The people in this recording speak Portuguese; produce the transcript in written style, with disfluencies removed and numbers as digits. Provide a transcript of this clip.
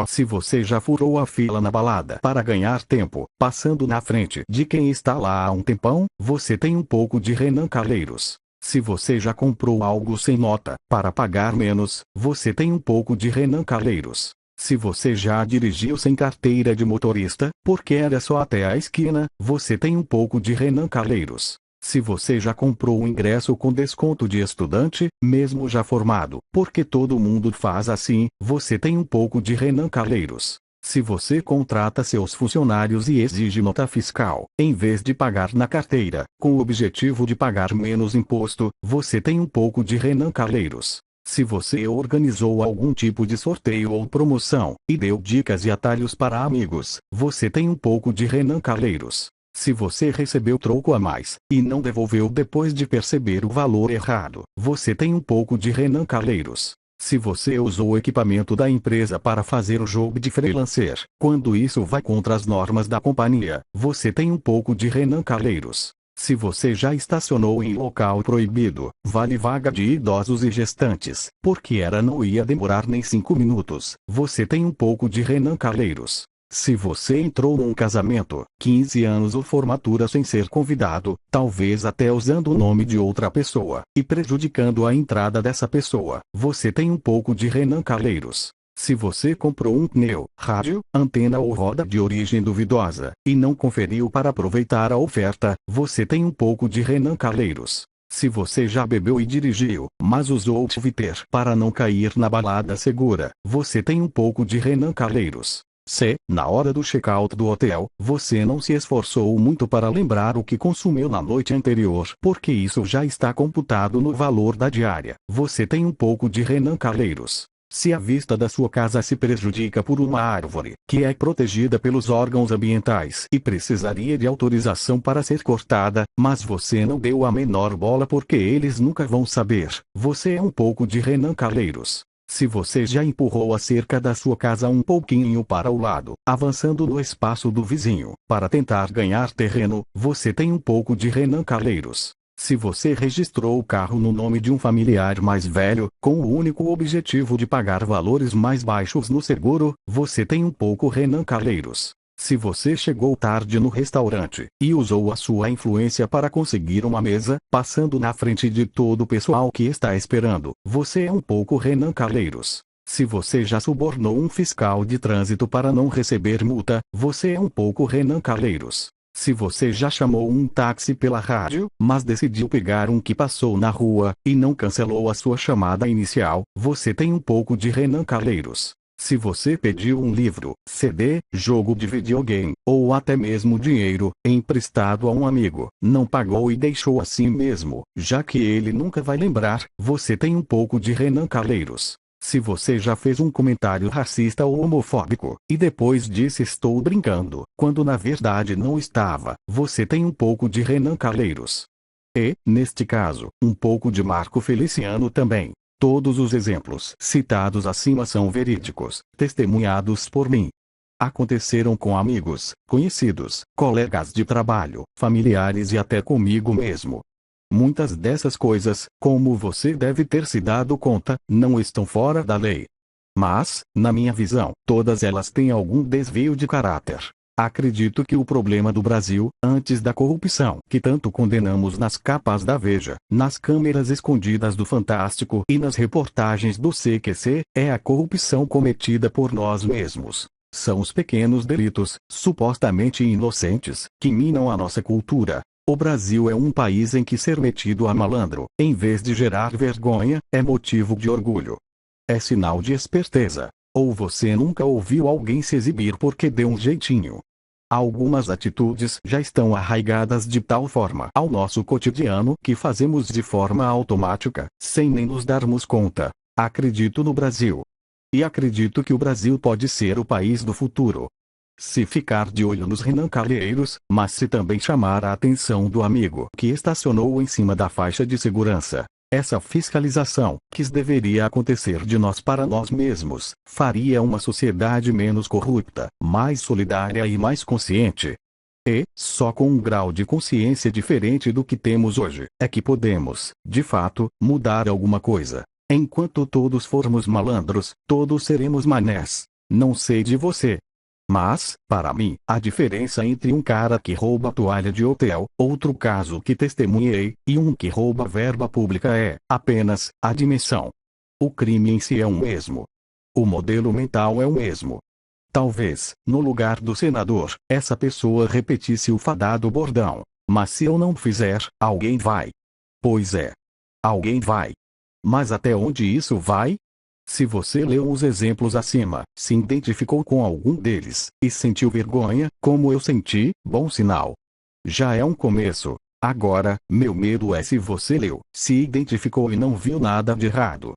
Se você já furou a fila na balada para ganhar tempo, passando na frente de quem está lá há um tempão, você tem um pouco de Renan Calheiros. Se você já comprou algo sem nota para pagar menos, você tem um pouco de Renan Calheiros. Se você já dirigiu sem carteira de motorista, porque era só até a esquina, você tem um pouco de Renan Calheiros. Se você já comprou um ingresso com desconto de estudante, mesmo já formado, porque todo mundo faz assim, você tem um pouco de Renan Calheiros. Se você contrata seus funcionários e exige nota fiscal, em vez de pagar na carteira, com o objetivo de pagar menos imposto, você tem um pouco de Renan Calheiros. Se você organizou algum tipo de sorteio ou promoção, e deu dicas e atalhos para amigos, você tem um pouco de Renan Calheiros. Se você recebeu troco a mais, e não devolveu depois de perceber o valor errado, você tem um pouco de Renan Calheiros. Se você usou o equipamento da empresa para fazer o jogo de freelancer, quando isso vai contra as normas da companhia, você tem um pouco de Renan Calheiros. Se você já estacionou em local proibido, vale vaga de idosos e gestantes, porque não ia demorar nem 5 minutos, você tem um pouco de Renan Calheiros. Se você entrou num casamento, 15 anos ou formatura sem ser convidado, talvez até usando o nome de outra pessoa, e prejudicando a entrada dessa pessoa, você tem um pouco de Renan Calheiros. Se você comprou um pneu, rádio, antena ou roda de origem duvidosa, e não conferiu para aproveitar a oferta, você tem um pouco de Renan Calheiros. Se você já bebeu e dirigiu, mas usou o Twitter para não cair na balada segura, você tem um pouco de Renan Calheiros. Se, na hora do check-out do hotel, você não se esforçou muito para lembrar o que consumiu na noite anterior, porque isso já está computado no valor da diária, você tem um pouco de Renan Calheiros. Se a vista da sua casa se prejudica por uma árvore, que é protegida pelos órgãos ambientais e precisaria de autorização para ser cortada, mas você não deu a menor bola porque eles nunca vão saber, você é um pouco de Renan Calheiros. Se você já empurrou a cerca da sua casa um pouquinho para o lado, avançando no espaço do vizinho, para tentar ganhar terreno, você tem um pouco de Renan Calheiros. Se você registrou o carro no nome de um familiar mais velho, com o único objetivo de pagar valores mais baixos no seguro, você tem um pouco Renan Calheiros. Se você chegou tarde no restaurante, e usou a sua influência para conseguir uma mesa, passando na frente de todo o pessoal que está esperando, você é um pouco Renan Calheiros. Se você já subornou um fiscal de trânsito para não receber multa, você é um pouco Renan Calheiros. Se você já chamou um táxi pela rádio, mas decidiu pegar um que passou na rua, e não cancelou a sua chamada inicial, você tem um pouco de Renan Calheiros. Se você pediu um livro, CD, jogo de videogame, ou até mesmo dinheiro, emprestado a um amigo, não pagou e deixou assim mesmo, já que ele nunca vai lembrar, você tem um pouco de Renan Calheiros. Se você já fez um comentário racista ou homofóbico, e depois disse estou brincando, quando na verdade não estava, você tem um pouco de Renan Calheiros. E, neste caso, um pouco de Marco Feliciano também. Todos os exemplos citados acima são verídicos, testemunhados por mim. Aconteceram com amigos, conhecidos, colegas de trabalho, familiares e até comigo mesmo. Muitas dessas coisas, como você deve ter se dado conta, não estão fora da lei. Mas, na minha visão, todas elas têm algum desvio de caráter. Acredito que o problema do Brasil, antes da corrupção que tanto condenamos nas capas da Veja, nas câmeras escondidas do Fantástico e nas reportagens do CQC, é a corrupção cometida por nós mesmos. São os pequenos delitos, supostamente inocentes, que minam a nossa cultura. O Brasil é um país em que ser metido a malandro, em vez de gerar vergonha, é motivo de orgulho. É sinal de esperteza. Ou você nunca ouviu alguém se exibir porque deu um jeitinho. Algumas atitudes já estão arraigadas de tal forma ao nosso cotidiano que fazemos de forma automática, sem nem nos darmos conta. Acredito no Brasil. E acredito que o Brasil pode ser o país do futuro. Se ficar de olho nos Renan Calheiros, mas se também chamar a atenção do amigo que estacionou em cima da faixa de segurança. Essa fiscalização, que deveria acontecer de nós para nós mesmos, faria uma sociedade menos corrupta, mais solidária e mais consciente. E, só com um grau de consciência diferente do que temos hoje, é que podemos, de fato, mudar alguma coisa. Enquanto todos formos malandros, todos seremos manés. Não sei de você. Mas, para mim, a diferença entre um cara que rouba toalha de hotel, outro caso que testemunhei, e um que rouba verba pública é, apenas, a dimensão. O crime em si é o mesmo. O modelo mental é o mesmo. Talvez, no lugar do senador, essa pessoa repetisse o fadado bordão. Mas se eu não fizer, alguém vai. Pois é. Alguém vai. Mas até onde isso vai? Se você leu os exemplos acima, se identificou com algum deles, e sentiu vergonha, como eu senti, bom sinal. Já é um começo. Agora, meu medo é se você leu, se identificou e não viu nada de errado.